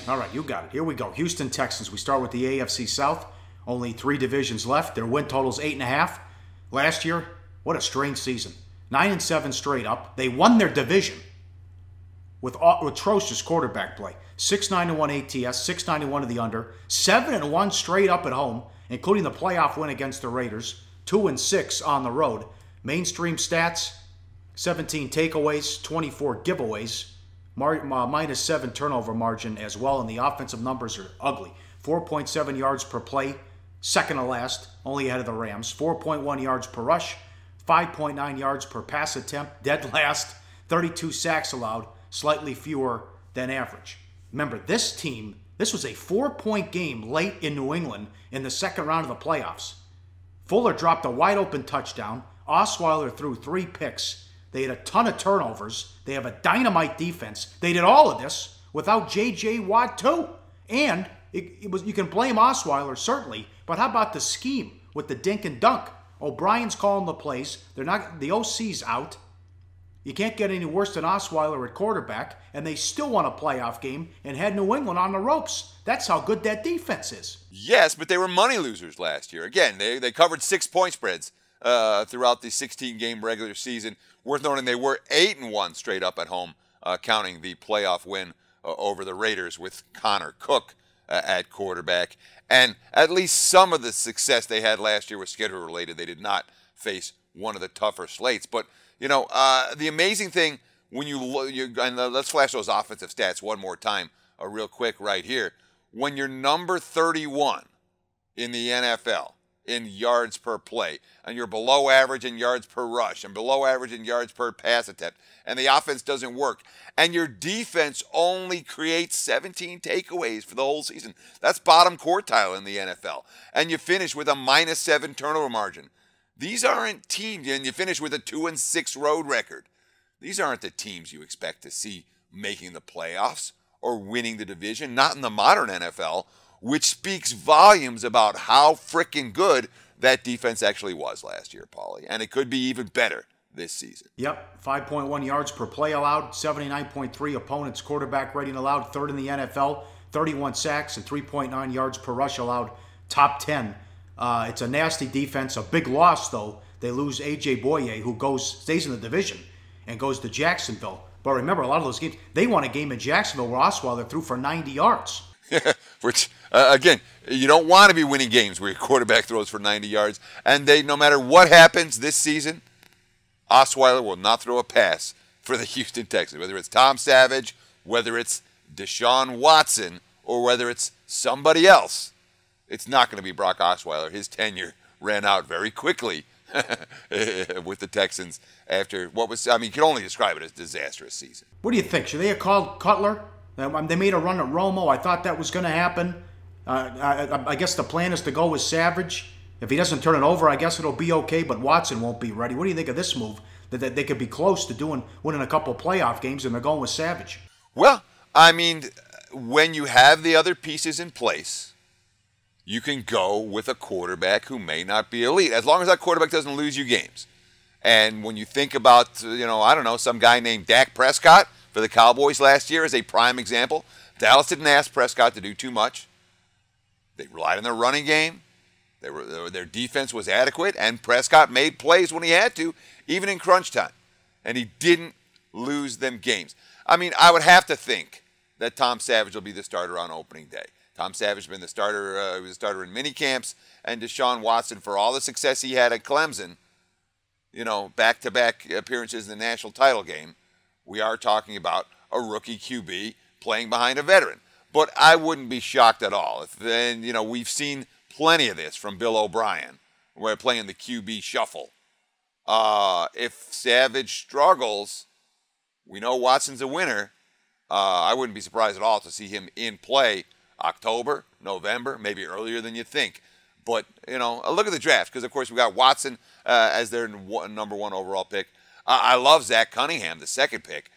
All right, you got it. Here we go. Houston Texans. We start with the AFC South. Only 3 divisions left. Their win total's 8.5. Last year, what a strange season. 9-7 straight up. They won their division with atrocious quarterback play. 6-9-1 ATS, 6-9-1 to the under, 7-1 straight up at home, including the playoff win against the Raiders. 2-6 on the road. Mainstream stats: 17 takeaways, 24 giveaways, minus 7 turnover margin as well, and the offensive numbers are ugly. 4.7 yards per play, second to last, only ahead of the Rams. 4.1 yards per rush, 5.9 yards per pass attempt, dead last. 32 sacks allowed, slightly fewer than average. Remember, this team, this was a 4-point game late in New England in the second round of the playoffs. Fuller dropped a wide-open touchdown. Osweiler threw 3 picks. They had a ton of turnovers. They have a dynamite defense. They did all of this without J.J. Watt, too. And you can blame Osweiler, certainly, but how about the scheme with the dink and dunk? O'Brien's calling the plays. The OC's out. You can't get any worse than Osweiler at quarterback, and they still won a playoff game and had New England on the ropes. That's how good that defense is. Yes, but they were money losers last year. Again, they covered 6-point spreads throughout the 16-game regular season. Worth noting, they were 8-1 straight up at home, counting the playoff win over the Raiders with Connor Cook at quarterback. And at least some of the success they had last year was schedule related. They did not face one of the tougher slates. But you know, the amazing thing when let's flash those offensive stats one more time, real quick right here. When you're number 31 in the NFL in yards per play, and you're below average in yards per rush, and below average in yards per pass attempt, and the offense doesn't work, and your defense only creates 17 takeaways for the whole season, that's bottom quartile in the NFL. And you finish with a minus 7 turnover margin. These aren't teams, and you finish with a 2-6 road record. These aren't the teams you expect to see making the playoffs or winning the division, not in the modern NFL, which speaks volumes about how freaking good that defense actually was last year, Paulie. And it could be even better this season. Yep, 5.1 yards per play allowed, 79.3 opponents' quarterback rating allowed, third in the NFL, 31 sacks and 3.9 yards per rush allowed, top 10. It's a nasty defense. A big loss, though. They lose A.J. Boye, who stays in the division and goes to Jacksonville. But remember, a lot of those games, they won a game in Jacksonville where Osweiler threw for 90 yards. Which, again, you don't want to be winning games where your quarterback throws for 90 yards. And no matter what happens this season, Osweiler will not throw a pass for the Houston Texans. Whether it's Tom Savage, whether it's Deshaun Watson, or whether it's somebody else. It's not going to be Brock Osweiler. His tenure ran out very quickly with the Texans after you can only describe it as a disastrous season. What do you think? Should they have called Cutler? They made a run at Romo. I thought that was going to happen. I guess the plan is to go with Savage. If he doesn't turn it over, I guess it'll be okay, but Watson won't be ready. What do you think of this move? That they could be close to winning a couple playoff games, and they're going with Savage. Well, I mean, when you have the other pieces in place, you can go with a quarterback who may not be elite, as long as that quarterback doesn't lose you games. And when you think about, some guy named Dak Prescott for the Cowboys last year as a prime example, Dallas didn't ask Prescott to do too much. They relied on their running game. Their defense was adequate, and Prescott made plays when he had to, even in crunch time. And he didn't lose them games. I mean, I would have to think that Tom Savage will be the starter on opening day. Tom Savage has been the starter. He was a starter in mini camps, and Deshaun Watson, for all the success he had at Clemson, back-to-back appearances in the national title game, we are talking about a rookie QB playing behind a veteran. But I wouldn't be shocked at all. We've seen plenty of this from Bill O'Brien, where playing the QB shuffle. If Savage struggles, we know Watson's a winner. I wouldn't be surprised at all to see him in play October, November, maybe earlier than you think. But, look at the draft, because, of course, we got Watson as their number 1 overall pick. I love Zach Cunningham, the second pick.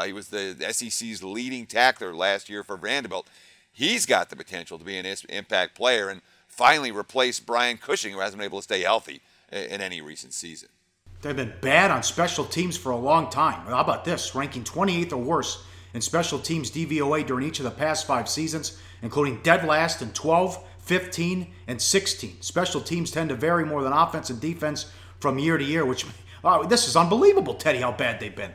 He was the SEC's leading tackler last year for Vanderbilt. He's got the potential to be an impact player and finally replace Brian Cushing, who hasn't been able to stay healthy in any recent season. They've been bad on special teams for a long time. How about this? Ranking 28th or worse in special teams DVOA during each of the past 5 seasons, including dead last in 12, 15, and 16. Special teams tend to vary more than offense and defense from year to year, which, this is unbelievable, Teddy, how bad they've been.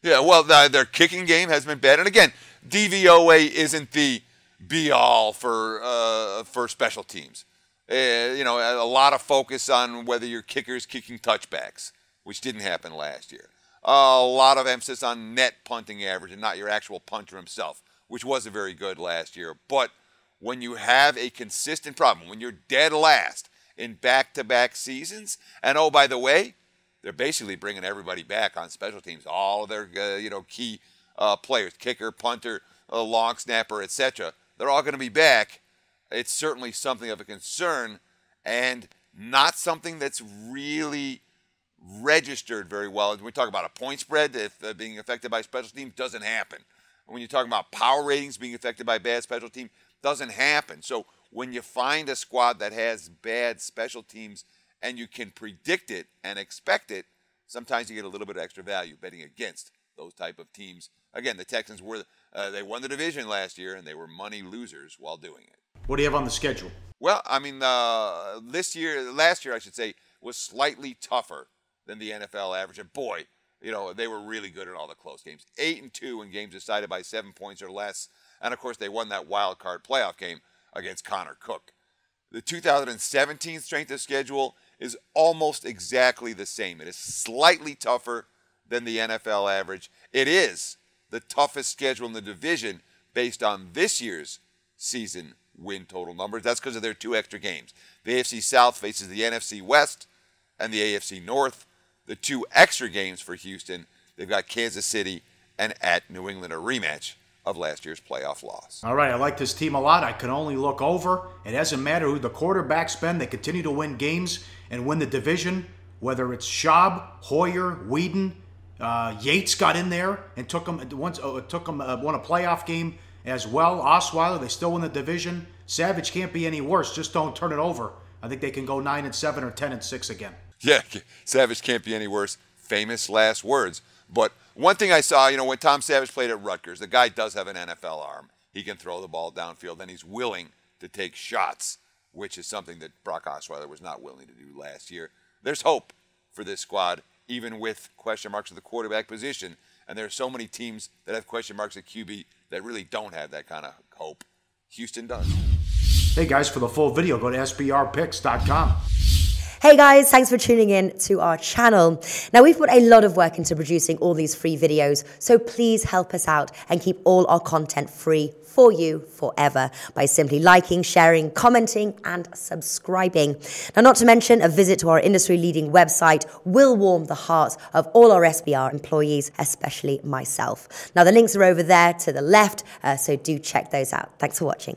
Yeah, well, their kicking game has been bad. And again, DVOA isn't the be-all for special teams. A lot of focus on whether your kicker is kicking touchbacks, which didn't happen last year. A lot of emphasis on net punting average and not your actual punter himself, which wasn't very good last year. But when you have a consistent problem, when you're dead last in back-to-back seasons, and oh, by the way, they're basically bringing everybody back on special teams, all of their key players, kicker, punter, long snapper, etc. They're all going to be back. It's certainly something of a concern and not something that's really registered very well. When we talk about a point spread, if being affected by special teams, doesn't happen. When you talk about power ratings being affected by bad special team, doesn't happen. So when you find a squad that has bad special teams and you can predict it and expect it, sometimes you get a little bit of extra value betting against those type of teams. Again, the Texans they won the division last year and they were money losers while doing it. What do you have on the schedule? Well, I mean, last year, I should say, was slightly tougher than the NFL average. And boy, they were really good in all the close games. 8-2 in games decided by 7 points or less. And of course, they won that wild card playoff game against Connor Cook. The 2017 strength of schedule is almost exactly the same. It is slightly tougher than the NFL average. It is the toughest schedule in the division based on this year's season win total numbers. That's because of their 2 extra games. The AFC South faces the NFC West and the AFC North. The 2 extra games for Houston, they've got Kansas City and at New England, a rematch of last year's playoff loss. All right, I like this team a lot. I can only look over. It doesn't matter who the quarterback's been. They continue to win games and win the division, whether it's Schaub, Hoyer, Whedon. Yates got in there and won a playoff game as well. Osweiler, they still win the division. Savage can't be any worse. Just don't turn it over. I think they can go 9-7 or 10-6 again. Yeah, Savage can't be any worse. Famous last words. But one thing I saw, when Tom Savage played at Rutgers, the guy does have an NFL arm. He can throw the ball downfield, and he's willing to take shots, which is something that Brock Osweiler was not willing to do last year. There's hope for this squad, even with question marks at the quarterback position. And there are so many teams that have question marks at QB that really don't have that kind of hope. Houston does. Hey guys, for the full video, go to sbrpicks.com. Hey guys, thanks for tuning in to our channel. Now, we've put a lot of work into producing all these free videos, so please help us out and keep all our content free for you forever by simply liking, sharing, commenting, and subscribing. Now, not to mention, a visit to our industry-leading website will warm the hearts of all our SBR employees, especially myself. Now, the links are over there to the left, so do check those out. Thanks for watching.